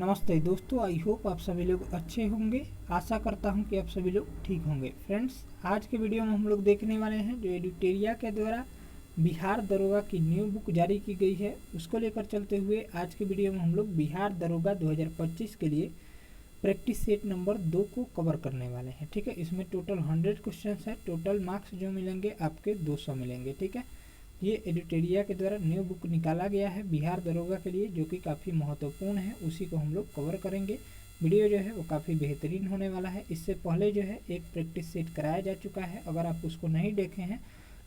नमस्ते दोस्तों, I hope आप सभी लोग अच्छे होंगे। आशा करता हूं कि आप सभी लोग ठीक होंगे। फ्रेंड्स, आज के वीडियो में हम लोग देखने वाले हैं जो एडिटेरिया के द्वारा बिहार दरोगा की न्यू बुक जारी की गई है, उसको लेकर चलते हुए आज के वीडियो में हम लोग बिहार दरोगा 2025 के लिए प्रैक्टिस सेट नंबर 2 को कवर करने वाले हैं। ठीक है, इसमें टोटल 100 क्वेश्चन है। टोटल मार्क्स जो मिलेंगे आपके 200 मिलेंगे। ठीक है, ये एडिटेरिया के द्वारा न्यू बुक निकाला गया है बिहार दरोगा के लिए, जो कि काफ़ी महत्वपूर्ण है। उसी को हम लोग कवर करेंगे। वीडियो जो है वो काफ़ी बेहतरीन होने वाला है। इससे पहले जो है एक प्रैक्टिस सेट कराया जा चुका है। अगर आप उसको नहीं देखे हैं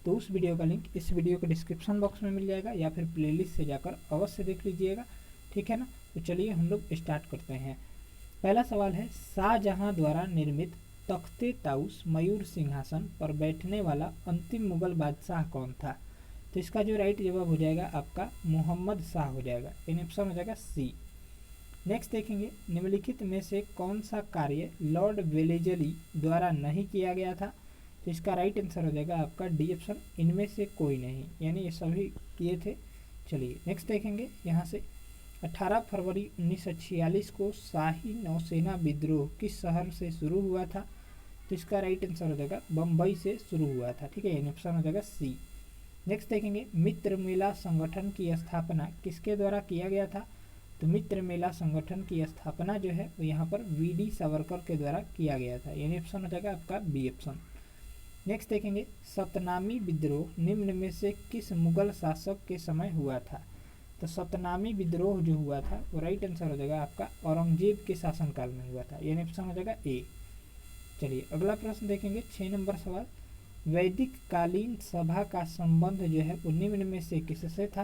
तो उस वीडियो का लिंक इस वीडियो के डिस्क्रिप्शन बॉक्स में मिल जाएगा, या फिर प्लेलिस्ट से जाकर अवश्य देख लीजिएगा। ठीक है ना, तो चलिए हम लोग स्टार्ट करते हैं। पहला सवाल है, शाहजहां द्वारा निर्मित तख्ते ताउस मयूर सिंहासन पर बैठने वाला अंतिम मुगल बादशाह कौन था? तो इसका जो राइट जवाब हो जाएगा आपका मोहम्मद शाह हो जाएगा। इन ऑप्शन हो जाएगा सी। नेक्स्ट देखेंगे, निम्नलिखित में से कौन सा कार्य लॉर्ड वेलेजली द्वारा नहीं किया गया था? तो इसका राइट आंसर हो जाएगा आपका डी ऑप्शन, इनमें से कोई नहीं, यानी ये सभी किए थे। चलिए नेक्स्ट देखेंगे यहाँ से, 18 फरवरी 1946 को शाही नौसेना विद्रोह किस शहर से शुरू हुआ था? तो इसका राइट आंसर हो जाएगा बम्बई से शुरू हुआ था। ठीक है, इन ऑप्शन हो जाएगा सी। नेक्स्ट देखेंगे, मित्र मेला संगठन की स्थापना किसके द्वारा किया गया था? तो मित्र मेला संगठन की स्थापना जो है वो यहाँ पर वीडी सावरकर के द्वारा किया गया था। यानी ऑप्शन हो जाएगा आपका बी ऑप्शन। नेक्स्ट देखेंगे, सतनामी विद्रोह निम्न में से किस मुगल शासक के समय हुआ था? तो सतनामी विद्रोह जो हुआ था वो राइट आंसर हो जाएगा आपका औरंगजेब के शासनकाल में हुआ था। यानी ऑप्शन हो जाएगा ए। चलिए अगला प्रश्न देखेंगे, 6 नंबर सवाल, वैदिक कालीन सभा का संबंध जो है वो निम्न में से किससे था?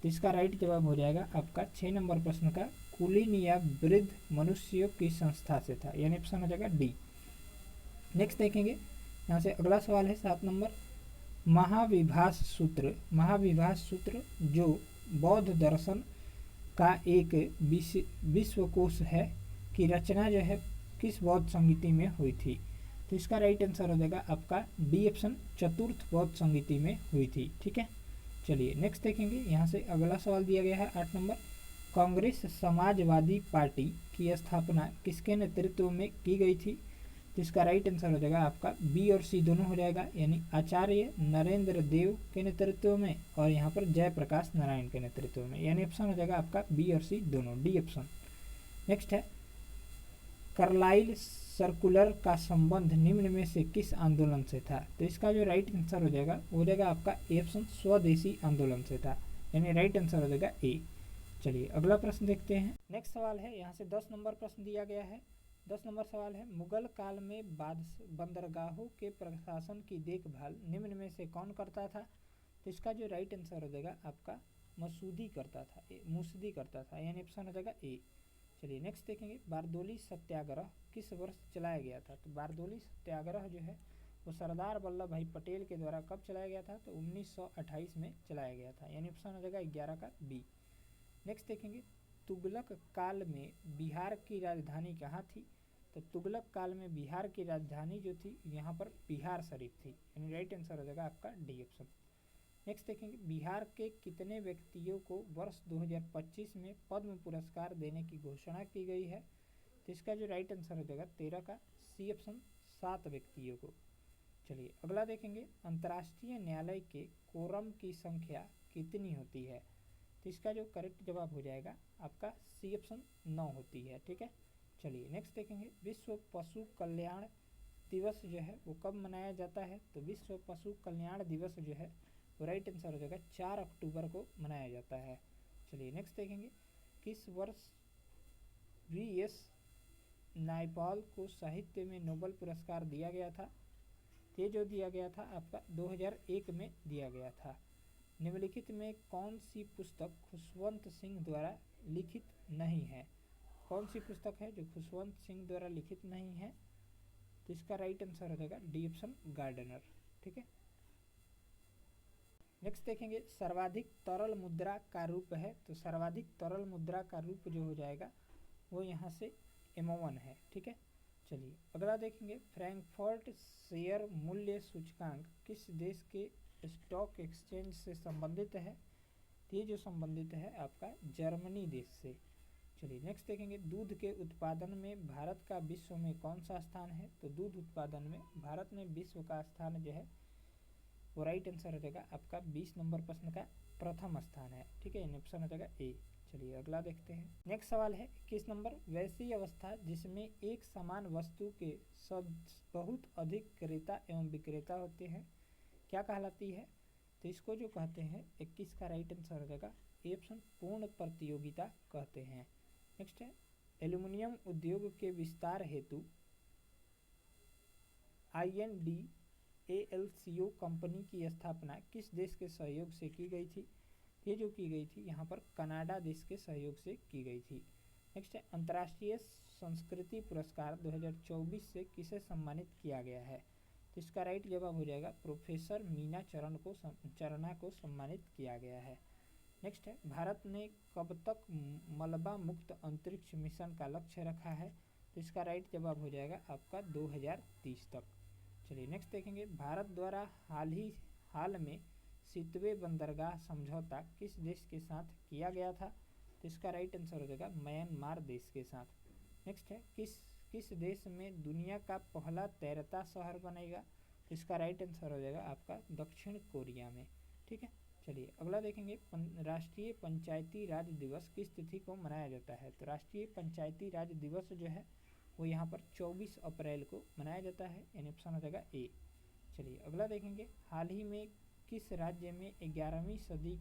तो इसका राइट जवाब हो जाएगा आपका 6 नंबर प्रश्न का कुलीन या वृद्ध मनुष्यों की संस्था से था। यानी ऑप्शन हो जाएगा डी। नेक्स्ट देखेंगे यहाँ से अगला सवाल है 7 नंबर, महाविभास सूत्र जो बौद्ध दर्शन का एक विश्वकोश है की रचना जो है किस बौद्ध संगीति में हुई थी? तो इसका राइट आंसर हो जाएगा आपका डी ऑप्शन, चतुर्थ बौद्ध संगीति में हुई थी। ठीक है, चलिए नेक्स्ट देखेंगे यहाँ से अगला सवाल दिया गया है 8 नंबर, कांग्रेस समाजवादी पार्टी की स्थापना किसके नेतृत्व में की गई थी? तो इसका राइट आंसर हो जाएगा आपका बी और सी दोनों हो जाएगा, यानी आचार्य नरेंद्र देव के नेतृत्व में और यहाँ पर जयप्रकाश नारायण के नेतृत्व में। यानी ऑप्शन हो जाएगा आपका बी और सी दोनों, डी ऑप्शन। नेक्स्ट है, कार्लाइल सर्कुलर का संबंध निम्न में से किस आंदोलन से था? तो इसका जो राइट आंसर हो जाएगा वो हो जाएगा आपका ए ऑप्शन, स्वदेशी आंदोलन से था। यानी राइट आंसर हो जाएगा ए। चलिए अगला प्रश्न देखते हैं। नेक्स्ट सवाल है यहाँ से 10 नंबर प्रश्न दिया गया है। 10 नंबर सवाल है, मुगल काल में बंदरगाहों के प्रशासन की देखभाल निम्न में से कौन करता था? तो इसका जो राइट आंसर हो जाएगा आपका मसूदी करता था। यानी ऑप्शन हो जाएगा ए। चलिए नेक्स्ट देखेंगे, बारदोली सत्याग्रह किस वर्ष चलाया गया था? तो बारदोली सत्याग्रह जो है वो सरदार वल्लभ भाई पटेल के द्वारा कब चलाया गया था? तो 1928 में चलाया गया था। यानी ऑप्शन हो जाएगा 11 का बी। नेक्स्ट देखेंगे, तुगलक काल में बिहार की राजधानी कहाँ थी? तो तुगलक काल में बिहार की राजधानी जो थी यहाँ पर बिहार शरीफ थी। यानी राइट आंसर हो जाएगा आपका डी ऑप्शन। नेक्स्ट देखेंगे, बिहार के कितने व्यक्तियों को वर्ष 2025 में पद्म पुरस्कार देने की घोषणा की गई है? तो इसका जो राइट आंसर हो जाएगा 13 का सी ऑप्शन, 7 व्यक्तियों को। चलिए अगला देखेंगे, अंतर्राष्ट्रीय न्यायालय के कोरम की संख्या कितनी होती है? तो इसका जो करेक्ट जवाब हो जाएगा आपका सी ऑप्शन, 9 होती है। ठीक है, चलिए नेक्स्ट देखेंगे, विश्व पशु कल्याण दिवस जो है वो कब मनाया जाता है? तो विश्व पशु कल्याण दिवस जो है वो राइट आंसर हो जाएगा 4 अक्टूबर को मनाया जाता है। चलिए नेक्स्ट देखेंगे, किस वर्ष वी एस नायपॉल को साहित्य में नोबेल पुरस्कार दिया गया था? ये जो दिया गया था आपका 2001 में दिया गया था। निम्नलिखित में कौन सी पुस्तक खुशवंत सिंह द्वारा लिखित नहीं है? कौन सी पुस्तक है जो खुशवंत सिंह द्वारा लिखित नहीं है? तो इसका राइट आंसर हो जाएगा डी ऑप्शन, गार्डनर। ठीक है, नेक्स्ट देखेंगे, सर्वाधिक तरल मुद्रा का रूप है। तो सर्वाधिक तरल मुद्रा का रूप जो हो जाएगा वो यहाँ से एमोवन है। ठीक है, चलिए अगला देखेंगे, फ्रैंकफर्ट शेयर मूल्य सूचकांक किस देश के स्टॉक एक्सचेंज से संबंधित है? तो ये जो संबंधित है आपका जर्मनी देश से। चलिए नेक्स्ट देखेंगे, दूध के उत्पादन में भारत का विश्व में कौन सा स्थान है। तो दूध उत्पादन में भारत में विश्व का स्थान जो है वो राइट आंसर हो जाएगा आपका 20 नंबर प्रश्न का प्रथम स्थान है। ठीक है, ऑप्शन हो जाएगा ए। चलिए अगला देखते हैं। नेक्स्ट सवाल है 21 नंबर, वैसी अवस्था जिसमें एक समान वस्तु के सब बहुत अधिक क्रेता एवं विक्रेता होते हैं क्या कहलाती है। तो इसको जो कहते हैं 21 का राइट आंसर हो जाएगा ऑप्शन पूर्ण प्रतियोगिता कहते हैं। नेक्स्ट है, एल्यूमिनियम उद्योग के विस्तार हेतु INDALCO कंपनी की स्थापना किस देश के सहयोग से की गई थी। ये जो की गई थी यहाँ पर कनाडा देश के सहयोग से की गई थी। नेक्स्ट है, अंतर्राष्ट्रीय संस्कृति पुरस्कार 2024 से किसे सम्मानित किया गया है। तो इसका राइट जवाब हो जाएगा प्रोफेसर मीना चरणा को सम्मानित किया गया है। नेक्स्ट है, भारत ने कब तक मलबा मुक्त अंतरिक्ष मिशन का लक्ष्य रखा है। तो इसका राइट जवाब हो जाएगा आपका 2030 तक। चलिए नेक्स्ट देखेंगे, भारत द्वारा हाल में सितवे बंदरगाह समझौता किस देश के साथ किया गया था। तो इसका राइट आंसर हो जाएगा म्यांमार देश के साथ। नेक्स्ट है, किस देश में दुनिया का पहला तैरता शहर बनेगा। तो इसका राइट आंसर हो जाएगा आपका दक्षिण कोरिया में। ठीक है, चलिए अगला देखेंगे, राष्ट्रीय पंचायती राज दिवस किस तिथि को मनाया जाता है। तो राष्ट्रीय पंचायती राज दिवस जो है वो यहाँ पर 24 अप्रैल को मनाया जाता है। यानी ऑप्शन हो जाएगा ए। चलिए अगला देखेंगे, हाल ही में किस राज्य में 11वीं सदी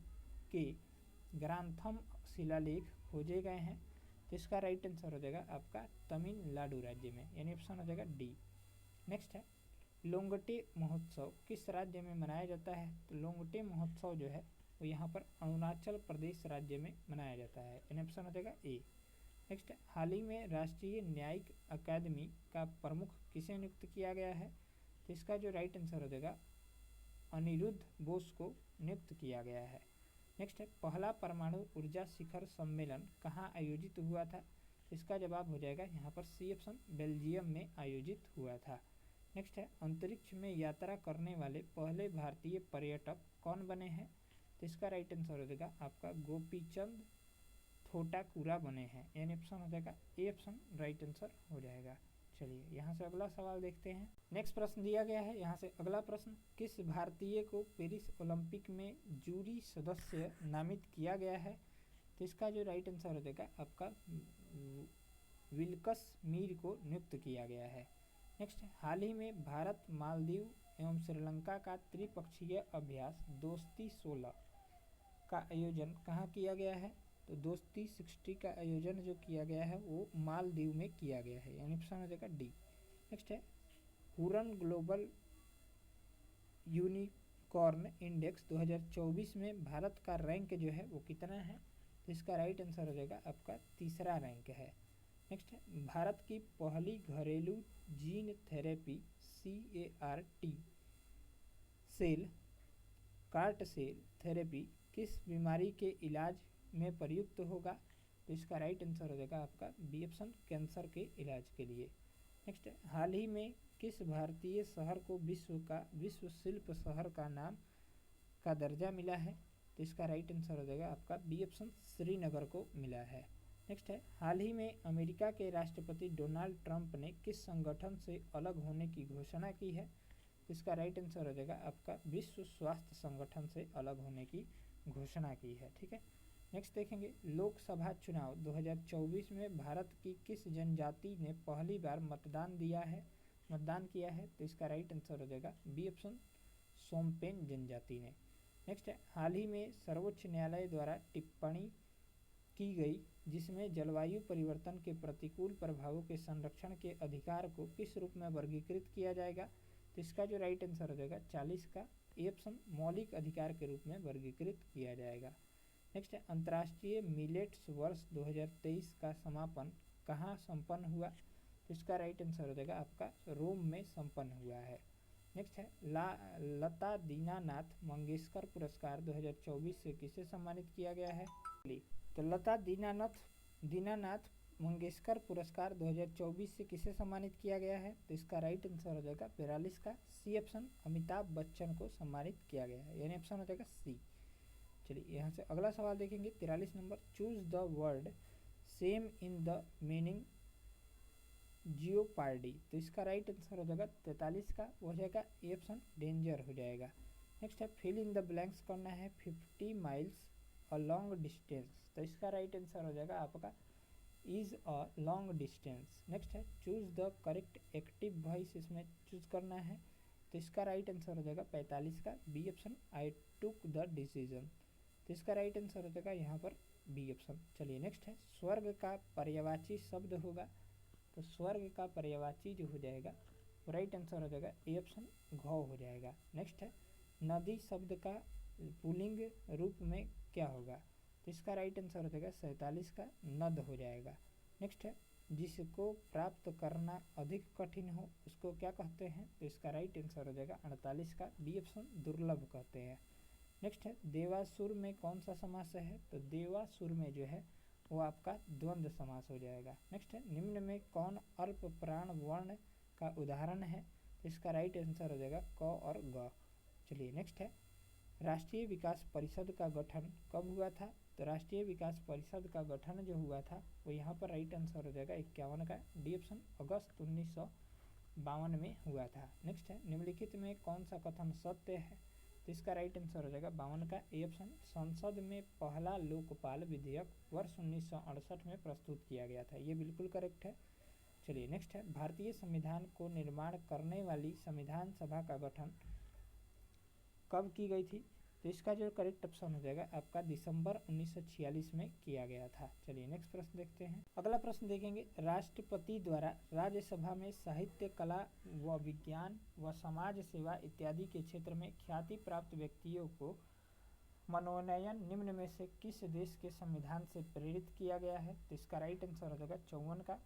के ग्रांथम शिलालेख खोजे गए हैं। तो इसका राइट आंसर हो जाएगा आपका तमिलनाडु राज्य में। यानी ऑप्शन हो जाएगा डी। नेक्स्ट है, लोंगटे महोत्सव किस राज्य में मनाया जाता है। तो लोंगटे महोत्सव जो है वो यहाँ पर अरुणाचल प्रदेश राज्य में मनाया जाता है। यानी ऑप्शन हो जाएगा ए। नेक्स्ट है, हाल ही में राष्ट्रीय न्यायिक अकादमी का प्रमुख किसे नियुक्त किया गया है। तो इसका जो राइट आंसर हो जाएगा अनिरुद्ध बोस को नियुक्त किया गया है। नेक्स्ट है, पहला परमाणु ऊर्जा शिखर सम्मेलन कहाँ आयोजित हुआ था। इसका जवाब हो जाएगा यहाँ पर सी ऑप्शन बेल्जियम में आयोजित हुआ था। नेक्स्ट है, अंतरिक्ष में यात्रा करने वाले पहले भारतीय पर्यटक कौन बने हैं। तो इसका राइट आंसर हो जाएगा आपका गोपीचंद थोटाकुरा बने हैं। यानी ऑप्शन हो जाएगा ए ऑप्शन राइट आंसर हो जाएगा। चलिए यहाँ से अगला सवाल देखते हैं। नेक्स्ट प्रश्न दिया गया है यहाँ से अगला प्रश्न, किस भारतीय को पेरिस ओलंपिक में जूरी सदस्य नामित किया गया है। तो इसका जो राइट आंसर हो जाएगा आपका विल्कस मीर को नियुक्त किया गया है। नेक्स्ट, हाल ही में भारत मालदीव एवं श्रीलंका का त्रिपक्षीय अभ्यास दोस्ती 16 का आयोजन कहाँ किया गया है। तो दोस्ती 60 का आयोजन जो किया गया है वो मालदीव में किया गया है। यानी ऑप्शन हो जाएगा डी। नेक्स्ट है, हुरन ग्लोबल यूनिकॉर्न इंडेक्स 2024 में भारत का रैंक जो है वो कितना है। तो इसका राइट आंसर हो जाएगा आपका तीसरा रैंक है। नेक्स्ट है, भारत की पहली घरेलू gene therapy CAR-T cell CAR T cell therapy किस बीमारी के इलाज में प्रयुक्त होगा। तो इसका राइट आंसर हो जाएगा आपका बी ऑप्शन कैंसर के इलाज के लिए। नेक्स्ट, हाल ही में किस भारतीय शहर को विश्व शिल्प शहर का नाम का दर्जा मिला है। तो इसका राइट आंसर हो जाएगा आपका बी ऑप्शन श्रीनगर को मिला है। नेक्स्ट है, हाल ही में अमेरिका के राष्ट्रपति डोनाल्ड ट्रंप ने किस संगठन से अलग होने की घोषणा की है। तो इसका राइट आंसर हो जाएगा आपका विश्व स्वास्थ्य संगठन से अलग होने की घोषणा की है। ठीक है, नेक्स्ट देखेंगे, लोकसभा चुनाव 2024 में भारत की किस जनजाति ने पहली बार मतदान किया है। तो इसका राइट आंसर हो जाएगा बी ऑप्शन सोमपेन जनजाति ने। नेक्स्ट है, हाल ही में सर्वोच्च न्यायालय द्वारा टिप्पणी की गई जिसमें जलवायु परिवर्तन के प्रतिकूल प्रभावों के संरक्षण के अधिकार को किस रूप में वर्गीकृत किया जाएगा। तो इसका जो राइट आंसर हो जाएगा 40 का ए ऑप्शन मौलिक अधिकार के रूप में वर्गीकृत किया जाएगा। नेक्स्ट है, अंतर्राष्ट्रीय मिलेट्स वर्ष 2023 का समापन कहाँ संपन्न हुआ। तो इसका राइट आंसर हो जाएगा आपका रोम में संपन्न हुआ है। नेक्स्ट है, लता दीनानाथ मंगेशकर पुरस्कार 2024 से किसे सम्मानित किया गया है। तो लता दीनानाथ मंगेशकर पुरस्कार 2024 से किसे सम्मानित किया गया है। तो इसका राइट आंसर हो जाएगा 42 का सी ऑप्शन अमिताभ बच्चन को सम्मानित किया गया है। यानी ऑप्शन हो जाएगा सी। चलिए यहाँ से अगला सवाल देखेंगे 43 number, choose the word same in the meaning jeopardy. तो इसका राइट आंसर हो जाएगा 43 का, वो हो जाएगा ए ऑप्शन डेंजर हो जाएगा। नेक्स्ट है फिल इन द ब्लैंक्स करना है 50 माइल्स अ लॉन्ग डिस्टेंस। तो इसका राइट आंसर हो जाएगा आपका is a long distance. Next है choose the correct active voice, इसमें चूज करना है। तो इसका राइट आंसर हो जाएगा 45 का, B option I took the decision. तो इसका राइट आंसर हो जाएगा यहाँ पर बी ऑप्शन। चलिए नेक्स्ट है स्वर्ग का पर्यायवाची शब्द होगा। तो स्वर्ग का पर्यायवाची जो हो जाएगा वो राइट आंसर हो जाएगा ए ऑप्शन घौ हो जाएगा। नेक्स्ट है नदी शब्द का पुल्लिंग रूप में क्या होगा। तो इसका राइट आंसर हो जाएगा 47 का, नद हो जाएगा। नेक्स्ट है जिसको प्राप्त करना अधिक कठिन हो उसको क्या कहते हैं। तो इसका राइट आंसर हो जाएगा 48 का, बी ऑप्शन दुर्लभ कहते हैं। नेक्स्ट है देवासुर में कौन सा समास है। तो देवासुर में जो है वो आपका द्वंद्व समास हो जाएगा। नेक्स्ट है निम्न में कौन अल्प प्राण वर्ण का उदाहरण है। तो इसका राइट आंसर हो जाएगा क और ग। चलिए नेक्स्ट है राष्ट्रीय विकास परिषद का गठन कब हुआ था। तो राष्ट्रीय विकास परिषद का गठन जो हुआ था वो यहाँ पर राइट आंसर हो जाएगा 51 का, डी ऑप्शन अगस्त 1952 में हुआ था। नेक्स्ट है निम्नलिखित में कौन सा कथन सत्य है। तो इसका राइट आंसर हो जाएगा 52 का, ए ऑप्शन संसद में पहला लोकपाल विधेयक वर्ष 1968 में प्रस्तुत किया गया था, ये बिल्कुल करेक्ट है। चलिए नेक्स्ट है भारतीय संविधान को निर्माण करने वाली संविधान सभा का गठन कब की गई थी। तो इसका जो करेक्ट ऑप्शन हो जाएगा आपका दिसंबर 1946 में किया गया था। चलिए नेक्स्ट प्रश्न देखते हैं। अगला प्रश्न देखेंगे राष्ट्रपति द्वारा राज्यसभा में साहित्य, कला व विज्ञान व समाज सेवा इत्यादि के क्षेत्र में ख्याति प्राप्त व्यक्तियों को मनोनयन निम्न में से किस देश के संविधान से प्रेरित किया गया है। तो इसका राइट आंसर हो जाएगा 54 का,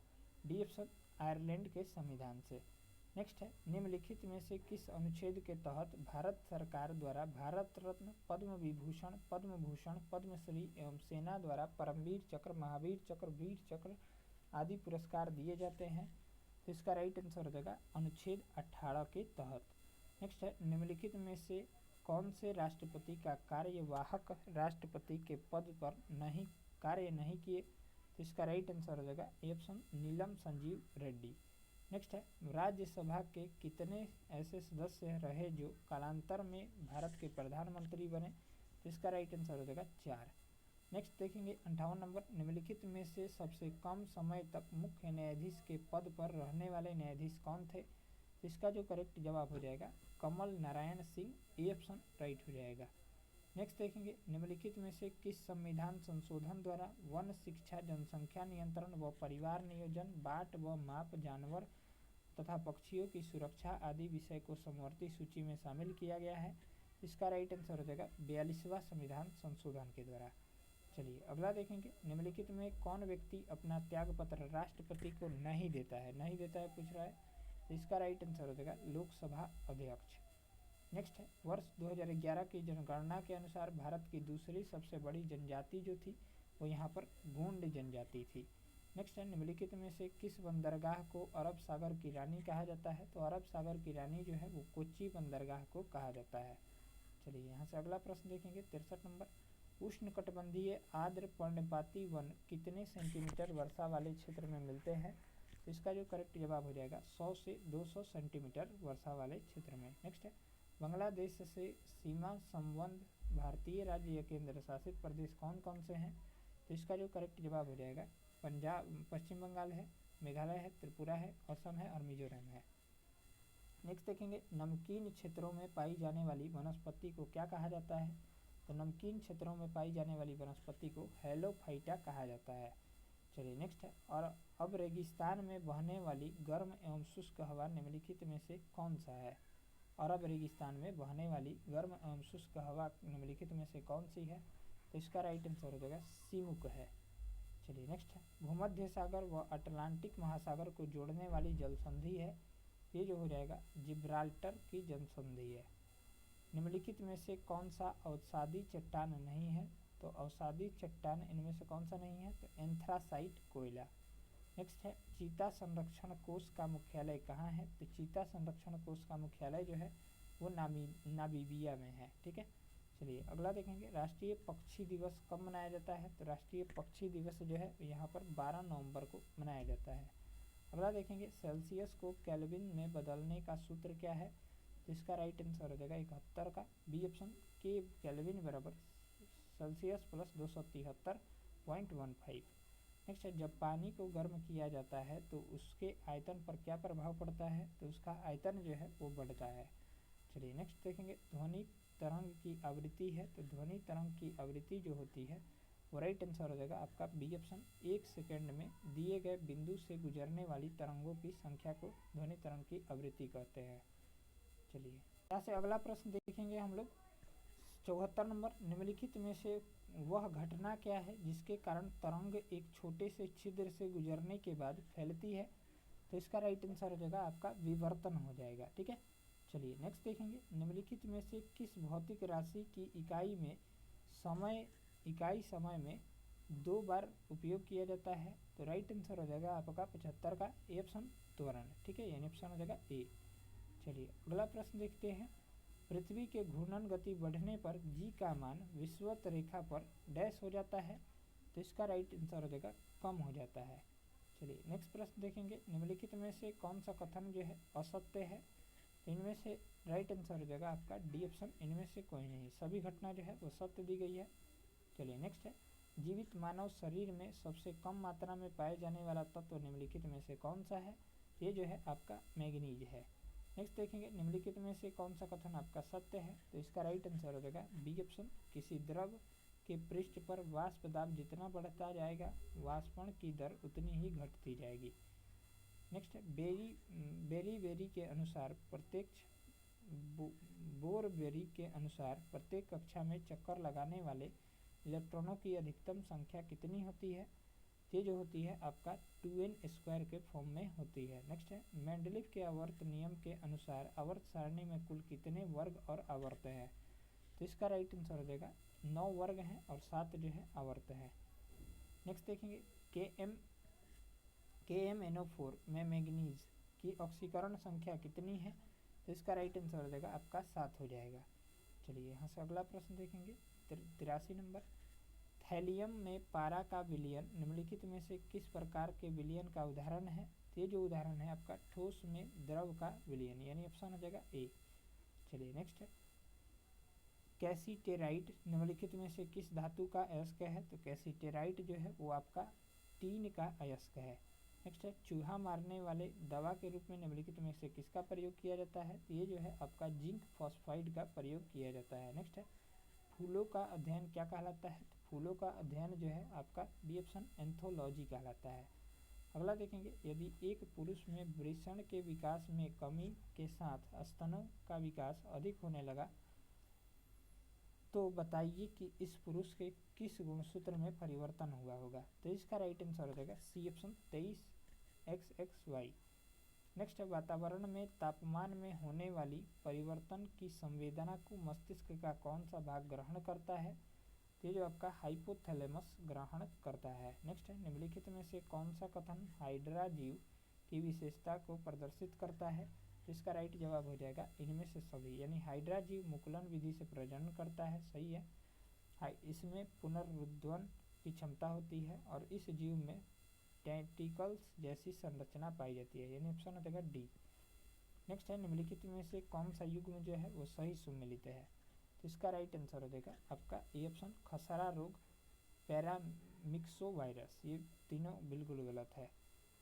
डी ऑप्शन आयरलैंड के संविधान से। नेक्स्ट है निम्नलिखित में से किस अनुच्छेद के तहत भारत सरकार द्वारा भारत रत्न, पद्म विभूषण, पद्म भूषण, पद्मश्री एवं सेना द्वारा परमवीर चक्र, महावीर चक्र, वीर चक्र आदि पुरस्कार दिए जाते हैं। तो इसका राइट आंसर हो जाएगा अनुच्छेद 18 के तहत। नेक्स्ट है निम्नलिखित में से कौन से राष्ट्रपति का कार्यवाहक राष्ट्रपति के पद पर कार्य नहीं किए। तो इसका राइट आंसर हो जाएगा A option Neelam Sanjeev Reddy. Next है राज्यसभा के कितने ऐसे सदस्य रहे जो कालांतर में भारत के प्रधानमंत्री बने। तो इसका राइट आंसर हो जाएगा 4। नेक्स्ट देखेंगे 58 नंबर निम्नलिखित में से सबसे कम समय तक मुख्य न्यायाधीश के पद पर रहने वाले न्यायाधीश कौन थे। तो इसका जो करेक्ट जवाब हो जाएगा Kamal Narayan Singh, A option right हो जाएगा। नेक्स्ट देखेंगे निम्नलिखित में से किस संविधान संशोधन द्वारा वन शिक्षा, जनसंख्या नियंत्रण व परिवार नियोजन, बाट व माप, जानवर तथा पक्षियों की सुरक्षा आदि विषय को समवर्ती सूची में शामिल किया गया है। इसका राइट आंसर हो जाएगा 42वां संविधान संशोधन के द्वारा। चलिए अगला देखेंगे निम्नलिखित में कौन व्यक्ति अपना त्यागपत्र राष्ट्रपति को नहीं देता है पूछ रहा है। तो इसका राइट आंसर हो जाएगा लोकसभा अध्यक्ष। नेक्स्ट है वर्ष 2011 की जनगणना के अनुसार भारत की दूसरी सबसे बड़ी जनजाति जो थी वो यहाँ पर गोंड जनजाति थी। नेक्स्ट है निम्नलिखित में से किस बंदरगाह को अरब सागर की रानी कहा जाता है। तो अरब सागर की रानी जो है वो कोच्चि बंदरगाह को कहा जाता है। चलिए यहाँ से अगला प्रश्न देखेंगे 63 नंबर उष्णकटिबंधीय आर्द्र पर्णपाती वन कितने सेंटीमीटर वर्षा वाले क्षेत्र में मिलते हैं। तो इसका जो करेक्ट जवाब हो जाएगा 100 से 200 सेंटीमीटर वर्षा वाले क्षेत्र में। नेक्स्ट है बांग्लादेश से सीमा संबंध भारतीय राज्य या केंद्र शासित प्रदेश कौन कौन से हैं। तो इसका जो करेक्ट जवाब हो जाएगा पंजाब, पश्चिम बंगाल है, मेघालय है, त्रिपुरा है, असम है और मिजोरम है। नेक्स्ट देखेंगे नमकीन क्षेत्रों में पाई जाने वाली वनस्पति को क्या कहा जाता है। तो नमकीन क्षेत्रों में पाई जाने वाली वनस्पति को हेलोफाइटा कहा जाता है। चलिए नेक्स्ट है और अब रेगिस्तान में बहने वाली गर्म एवं शुष्क हवा निम्नलिखित में से कौन सा है। अरब रेगिस्तान में बहने वाली गर्म एवं शुष्क हवा निम्नलिखित में से कौन सी है। तो इसका राइट आंसर हो जाएगा सीमुक है। चलिए नेक्स्ट है भूमध्य सागर व अटलांटिक महासागर को जोड़ने वाली जलसंधि है, ये जो हो जाएगा जिब्राल्टर की जलसंधि है। निम्नलिखित में से कौन सा अवसादी चट्टान नहीं है। तो अवसादी चट्टान इनमें से कौन सा नहीं है। तो एंथ्रासाइट कोयला। नेक्स्ट है चीता संरक्षण कोष का मुख्यालय कहाँ है। तो चीता संरक्षण कोष का मुख्यालय जो है वो नामीबिया में है। ठीक है चलिए अगला देखेंगे, राष्ट्रीय पक्षी दिवस कब मनाया जाता है? तो राष्ट्रीय पक्षी दिवस जो है यहाँ पर 12 नवंबर को मनाया जाता है। अगला देखेंगे, सेल्सियस को केल्विन में बदलने का सूत्र क्या है? तो इसका राइट आंसर हो जाएगा 71 का बी ऑप्शन, के केल्विन बराबर सेल्सियस प्लस 273.15। नेक्स्ट है, जब पानी को गर्म किया जाता है तो उसके आयतन पर क्या प्रभाव पड़ता है? तो उसका आयतन जो है वो बढ़ता है। चलिए नेक्स्ट देखेंगे, ध्वनि तरंग की आवृत्ति है, तो ध्वनि तरंग की आवृत्ति जो होती है वो राइट आंसर हो जाएगा आपका बी ऑप्शन, 1 सेकेंड में दिए गए बिंदु से गुजरने वाली तरंगों की संख्या को ध्वनि तरंग की आवृत्ति कहते हैं। चलिए यहाँ से अगला प्रश्न देखेंगे हम लोग, 74 नंबर, निम्नलिखित में से वह घटना क्या है जिसके कारण तरंग एक छोटे से छिद्र से गुजरने के बाद फैलती है? तो इसका राइट आंसर हो जाएगा आपका विवर्तन हो जाएगा। ठीक है, चलिए नेक्स्ट देखेंगे, निम्नलिखित में से किस भौतिक राशि की इकाई समय में 2 बार उपयोग किया जाता है? तो राइट आंसर हो जाएगा आपका 75 का ए ऑप्शन, त्वरण। ठीक है, यानी ऑप्शन हो जाएगा ए। चलिए अगला प्रश्न देखते हैं, पृथ्वी के घूर्णन गति बढ़ने पर जी का मान विषुवत रेखा पर डैश हो जाता है? तो इसका राइट आंसर हो जाएगा कम हो जाता है। चलिए नेक्स्ट प्रश्न देखेंगे, निम्नलिखित में से कौन सा कथन जो है असत्य है? तो इनमें से राइट आंसर हो जाएगा आपका डी ऑप्शन, इनमें से कोई नहीं, सभी घटना जो है वो सत्य दी गई है। चलिए नेक्स्ट है, जीवित मानव शरीर में सबसे कम मात्रा में पाए जाने वाला तत्व निम्नलिखित में से कौन सा है? ये जो है आपका मैग्नीज है। नेक्स्ट देखेंगे, निम्नलिखित में से कौन सा कथन आपका सत्य है? तो इसका राइट आंसर हो जाएगा बी ऑप्शन, किसी द्रव के पृष्ठ पर वाष्प दाब जितना बढ़ता जाएगा वाष्पण की दर उतनी ही घटती जाएगी। नेक्स्ट है, बेरी के अनुसार बोरबेरी के अनुसार प्रत्येक कक्षा में चक्कर लगाने वाले इलेक्ट्रॉनों की अधिकतम संख्या कितनी होती है? ये जो होती है आपका 2n² के फॉर्म में होती है। नेक्स्ट है, मेंडलीव के आवर्त नियम के अनुसार आवर्त सारणी में कुल कितने वर्ग और आवर्त है? तो इसका राइट आंसर हो जाएगा 9 वर्ग हैं और 7 जो है आवर्त है। नेक्स्ट देखेंगे, KMnO4 में मैग्नीज की ऑक्सीकरण संख्या कितनी है? तो इसका राइट आंसर हो जाएगा आपका 7 हो जाएगा। चलिए यहाँ से अगला प्रश्न देखेंगे, 83 नंबर, थैलियम में पारा का विलयन निम्नलिखित में से किस प्रकार के विलयन का उदाहरण है? तो ये जो उदाहरण है आपका ठोस में द्रव का विलयन, यानी ऑप्शन हो जाएगा ए। चलिए नेक्स्ट है, कैसीटेराइट निम्नलिखित में से किस धातु का अयस्क है? तो कैसीटेराइट जो है वो आपका टीन का अयस्क है। नेक्स्ट है, चूहा मारने वाले दवा के रूप में निम्नलिखित में से किसका प्रयोग किया जाता है? तो ये जो है आपका जिंक फॉस्फाइड का प्रयोग किया जाता है। नेक्स्ट है, फूलों का अध्ययन क्या कहलाता है? तो फूलों का अध्ययन जो है आपका बी ऑप्शन, एंथोलॉजी कहलाता है। अगला देखेंगे, यदि एक पुरुष में वृषण के विकास में कमी के साथ स्तनों का विकास अधिक होने लगा तो बताइए कि इस पुरुष के किस गुणसूत्र में परिवर्तन हुआ होगा? तो इसका राइट आंसर हो जाएगा सी ऑप्शन, 23XXY। नेक्स्ट है, वातावरण में तापमान में होने वाली परिवर्तन की संवेदना को मस्तिष्क का कौन सा भाग ग्रहण करता है? तो ये जो आपका हाइपोथैलेमस ग्रहण करता है। नेक्स्ट है, निम्नलिखित में से कौन सा कथन हाइड्रा जीव की विशेषता को प्रदर्शित करता है? तो इसका राइट जवाब हो जाएगा इनमें से सभी, यानी हाइड्रा जीव मुकुलन विधि से प्रजनन करता है, सही है। इसमें पुनरुत्थान की क्षमता होती है और इस जीव में टेंटिकल्स जैसी संरचना पाई जाती है, यानी ऑप्शन हो जाएगा डी। नेक्स्ट है, निम्नलिखित में से कौन सा युग्म जो है वो सही सुमेलित है? तो इसका राइट आंसर हो जाएगा आपका ए ऑप्शन, खसरा रोग पैरामिक्सोवायरस, ये तीनों बिल्कुल गलत है।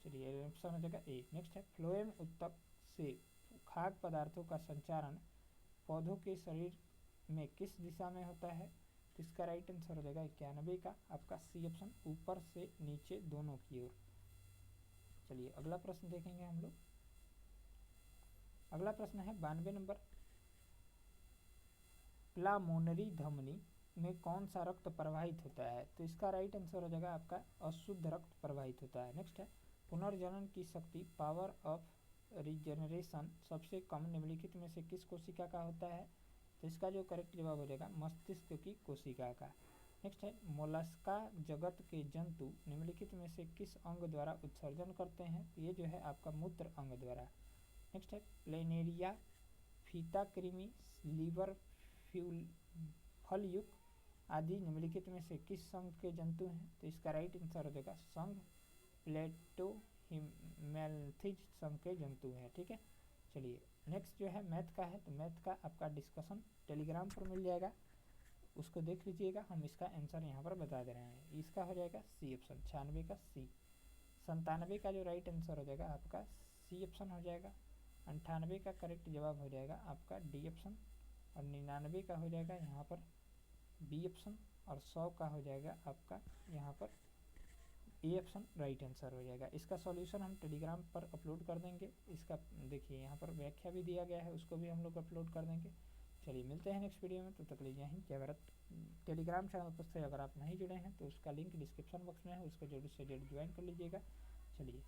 चलिए ऑप्शन हो जाएगा ए। नेक्स्ट है, फ्लोएम उत्तक से खाद्य पदार्थों का संचारण पौधों के शरीर में किस दिशा में होता है? तो इसका राइट आंसर हो जाएगा 91 का आपका सी ऑप्शन, ऊपर से नीचे दोनों की ओर। चलिए अगला प्रश्न देखेंगे हम लोग, अगला प्रश्न है 92 नंबर, प्लामोनरी धमनी में कौन सा रक्त प्रवाहित होता है? तो इसका राइट आंसर हो जाएगा आपका अशुद्ध रक्त प्रवाहित होता है। नेक्स्ट है, पुनर्जनन की शक्ति पावर ऑफ रिजेनरेशन सबसे कम निम्नलिखित में से किस कोशिका का होता है? तो इसका जो करेक्ट जवाब हो जाएगा मस्तिष्क की कोशिका का। नेक्स्ट है, मोलस्का जगत के जंतु निम्नलिखित में से किस अंग द्वारा उत्सर्जन करते हैं? ये जो है आपका मूत्र अंग द्वारा। नेक्स्ट है, प्लेनेरिया, फीता कृमि, लीवर फल युक्त आदि निम्नलिखित में से किस संघ के जंतु हैं? तो इसका राइट आंसर हो जाएगा संघ प्लेटोहिमेल्थिज संघ के जंतु हैं। ठीक है, चलिए नेक्स्ट जो है मैथ का है, तो मैथ का आपका डिस्कशन टेलीग्राम पर मिल जाएगा, उसको देख लीजिएगा। हम इसका आंसर यहाँ पर बता दे रहे हैं। इसका हो जाएगा सी ऑप्शन, 96 का सी। 97 का जो राइट आंसर हो जाएगा आपका सी ऑप्शन हो जाएगा। 98 का करेक्ट जवाब हो जाएगा आपका डी ऑप्शन, और 99 का हो जाएगा यहाँ पर बी ऑप्शन, और 100 का हो जाएगा आपका यहाँ पर ए ऑप्शन राइट आंसर हो जाएगा। इसका सॉल्यूशन हम टेलीग्राम पर अपलोड कर देंगे। इसका देखिए यहाँ पर व्याख्या भी दिया गया है, उसको भी हम लोग अपलोड कर देंगे। चलिए मिलते हैं नेक्स्ट वीडियो में, तो तक लीजिए जय भारत। टेलीग्राम चैनल पर से अगर आप नहीं जुड़े हैं तो उसका लिंक डिस्क्रिप्शन बॉक्स में है, उसको जरूर से जरूर ज्वाइन कर लीजिएगा। चलिए।